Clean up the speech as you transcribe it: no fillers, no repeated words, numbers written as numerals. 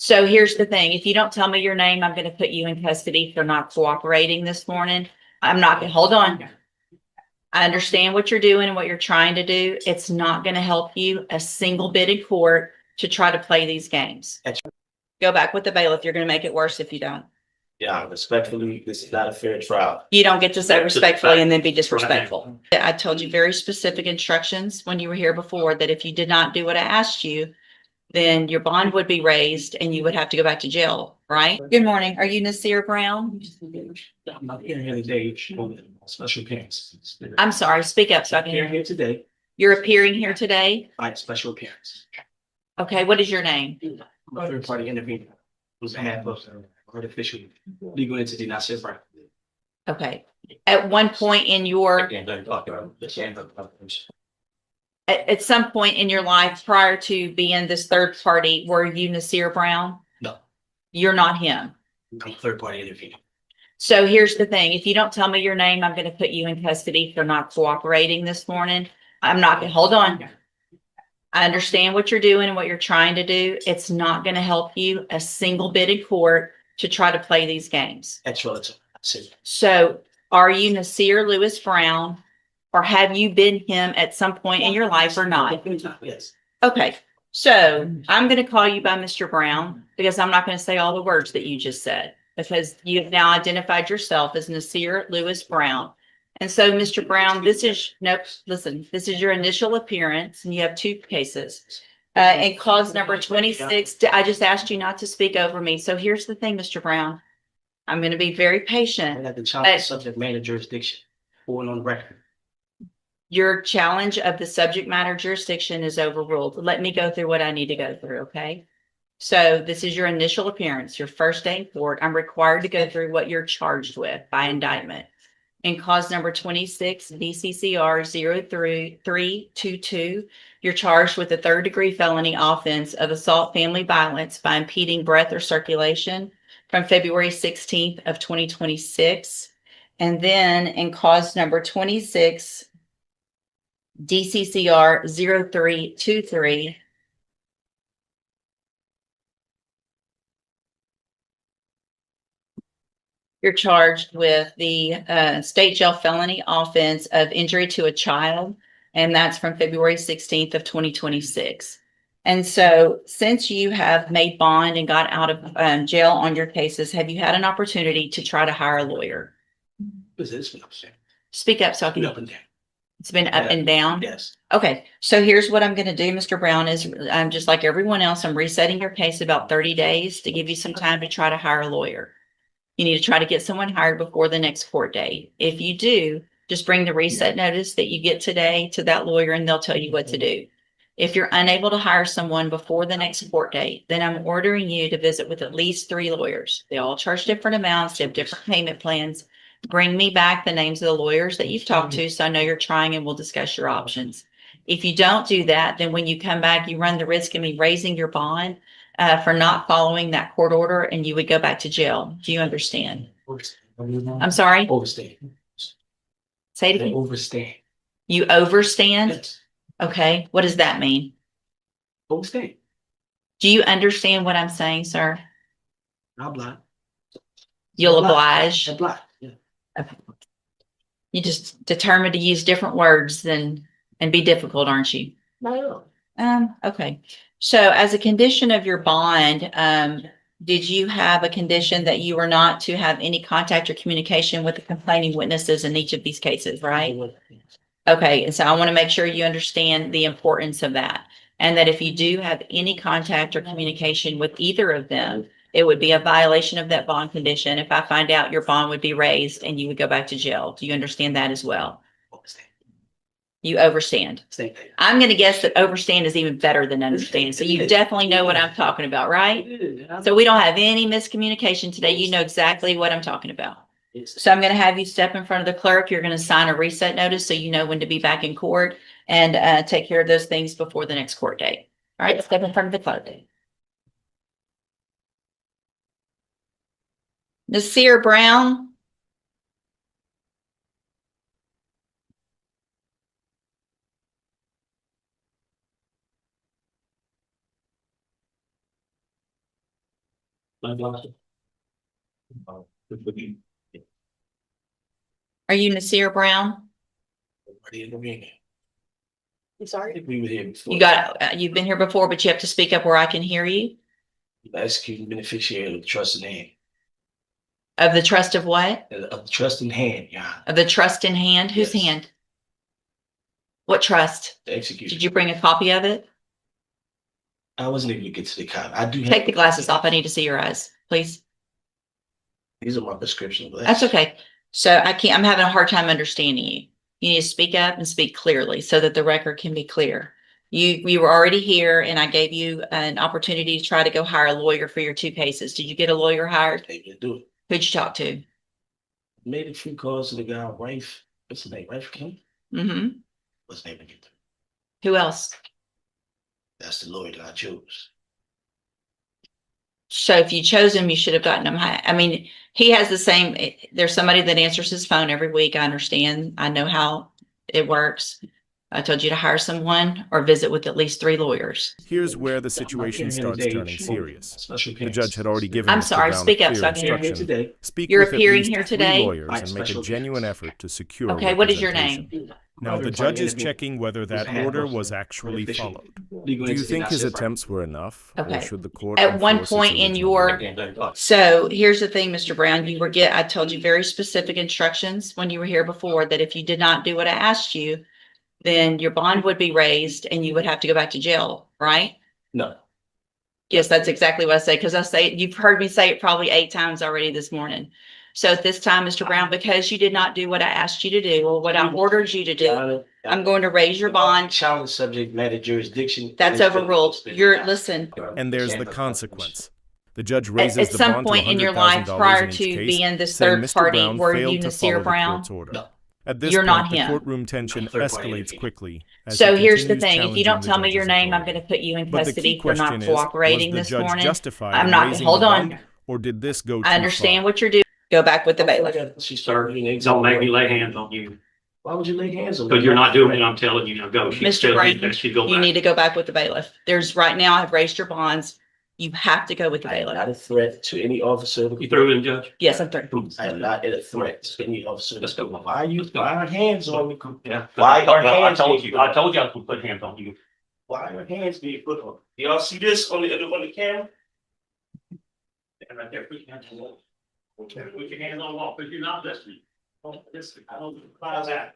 So here's the thing. If you don't tell me your name, I'm going to put you in custody for not cooperating this morning. I'm not going to hold on. I understand what you're doing and what you're trying to do. It's not going to help you a single bit in court to try to play these games. Go back with the bailiff. You're going to make it worse if you don't. Yeah, respectfully, this is not a fair trial. You don't get to say respectfully and then be disrespectful. I told you very specific instructions when you were here before that if you did not do what I asked you, then your bond would be raised and you would have to go back to jail, right? Good morning. Are you Nir Brown? I'm not here today on special appearance. I'm sorry, speak up so I can hear you. Here today You're appearing here today? by special appearance. Okay, what is your name? I'm a third party intervener on behalf of artificial legal entity, not Nir Brown. Okay. At one point in your, at some point in your life prior to being this third party, were you Nir Brown? No. You're not him. I'm a third party intervener. So here's the thing. If you don't tell me your name, I'm going to put you in custody for not cooperating this morning. I'm not going to hold on. I understand what you're doing and what you're trying to do. It's not going to help you a single bit in court to try to play these games. That's relative. So are you Nir Lewis Brown, or have you been him at some point in your life or not? Yes. Okay. So I'm going to call you by Mr. Brown because I'm not going to say all the words that you just said because you have now identified yourself as Nir Lewis Brown. And so, Mr. Brown, this is your initial appearance and you have two cases. And cause number 26, I just asked you not to speak over me. So here's the thing, Mr. Brown. I'm going to be very patient. And at the child subject matter jurisdiction, going on record. Your challenge of the subject matter jurisdiction is overruled. Let me go through what I need to go through, okay? So this is your initial appearance, your first day in court. I'm required to go through what you're charged with by indictment. In cause number 26, DCCR 03322, you're charged with a third-degree felony offense of assault family violence by impeding breath or circulation from February 16th of 2026. And then in cause number 26, DCCR 0323, you're charged with the state jail felony offense of injury to a child, and that's from February 16th of 2026. And so since you have made bond and got out of jail on your cases, have you had an opportunity to try to hire a lawyer? Speak up so I can. Up and down. It's been up and down? Yes. Okay, so here's what I'm going to do, Mr. Brown, is I'm just like everyone else. I'm resetting your case about 30 days to give you some time to try to hire a lawyer. You need to try to get someone hired before the next court date. If you do, just bring the reset notice that you get today to that lawyer and they'll tell you what to do. If you're unable to hire someone before the next court date, then I'm ordering you to visit with at least 3 lawyers. They all charge different amounts. They have different payment plans. Bring me back the names of the lawyers that you've talked to so I know you're trying and we'll discuss your options. If you don't do that, then when you come back, you run the risk of me raising your bond for not following that court order and you would go back to jail. Do you understand? I'm sorry? Overstand. Say it again. Overstand. You overstand? Yes. Okay. What does that mean? Overstand. Do you understand what I'm saying, sir? I'll blind. You'll oblige. I'll blind. Yeah. Okay. You just determined to use different words and be difficult, aren't you? No. Okay. So as a condition of your bond, did you have a condition that you were not to have any contact or communication with the complaining witnesses in each of these cases, right? Okay. And so I want to make sure you understand the importance of that. And that if you do have any contact or communication with either of them, it would be a violation of that bond condition. If I find out, your bond would be raised and you would go back to jail. Do you understand that as well? Overstand. You overstand. Same thing. I'm going to guess that overstand is even better than understand. So you definitely know what I'm talking about, right? So we don't have any miscommunication today. You know exactly what I'm talking about. So I'm going to have you step in front of the clerk. You're going to sign a reset notice so you know when to be back in court and take care of those things before the next court date. All right, step in front of the clerk. Nir Brown. Are you Nir Brown? I'm sorry. We were here before. You've been here before, but you have to speak up where I can hear you. Executing beneficiary of the trust in hand. Of the trust of what? Of the trust in hand, yeah. Of the trust in hand? Whose Yes. hand? What trust? The execution. Did you bring a copy of it? I wasn't able to get to the copy. I do have. Take the glasses off. I need to see your eyes, please. These are my prescription glasses. That's okay. So I'm having a hard time understanding you. You need to speak up and speak clearly so that the record can be clear. You were already here and I gave you an opportunity to try to go hire a lawyer for your 2 cases. Did you get a lawyer hired? Able to do it. Who'd you talk to? Made a few calls to the guy, Rafe. What's his name? Rafe King? Mm-hmm. What's his name again? Who else? That's the lawyer that I chose. So if you chose him, you should have gotten him. I mean, he has the same, there's somebody that answers his phone every week. I understand. I know how it works. I told you to hire someone or visit with at least 3 lawyers. Here's where the situation starts turning serious. The judge had already given I'm Mr. sorry, Brown speak a up clear so I can hear you. instruction. Speak You're with at appearing least here 3 today? lawyers and make a genuine effort to secure Okay, what is your representation. name? Now, the judge is checking whether that order was actually followed. Do you think his attempts were enough? Okay. Or should the court At one enforce its point in original your, ruling? so here's the thing, Mr. Brown, I told you very specific instructions when you were here before that if you did not do what I asked you, then your bond would be raised and you would have to go back to jail, right? No. Yes, that's exactly what I say, because you've heard me say it probably 8 times already this morning. So at this time, Mr. Brown, because you did not do what I asked you to do or what I ordered you to do, I'm going to raise your bond. Challenge subject matter jurisdiction. That's overruled. Listen. And there's the consequence. The judge raises At the some bond point to in your life $100,000 prior in each to case, being this saying third Mr. party, Brown were failed you to Nir follow the Brown? court's order. No. At this You're not point, the him. courtroom tension Third party escalates interview. quickly. as So he here's the continues thing, if you don't challenging tell the me your judge's name, I'm authority. going to put you in But the custody key for not question is, was cooperating the this judge morning. justified I'm in not, raising hold the on. bond, or did this go too I understand far? what you're doing. Go back with the bailiff. She started. Don't make me lay hands on you, Why would you lay hands on me? because you're not doing what I'm telling you. Now go. Mr. Brown, She go you back. need to go back with the bailiff. Right now, I've raised your bonds. You have to go with the I am not bailiff. a threat to any officer. You through in, Judge? Yes, I'm through. I am not a threat to any officer. Let's go. Why are hands on me? Yeah. Why are I hands told being you, put I on? told you I was gonna put hands on you. Why are hands being put on? Do y'all see this on the camera? Stand right there, put your hands on the wall. Put your hands on the wall, because you're not listening. Don't listen. I don't know about that.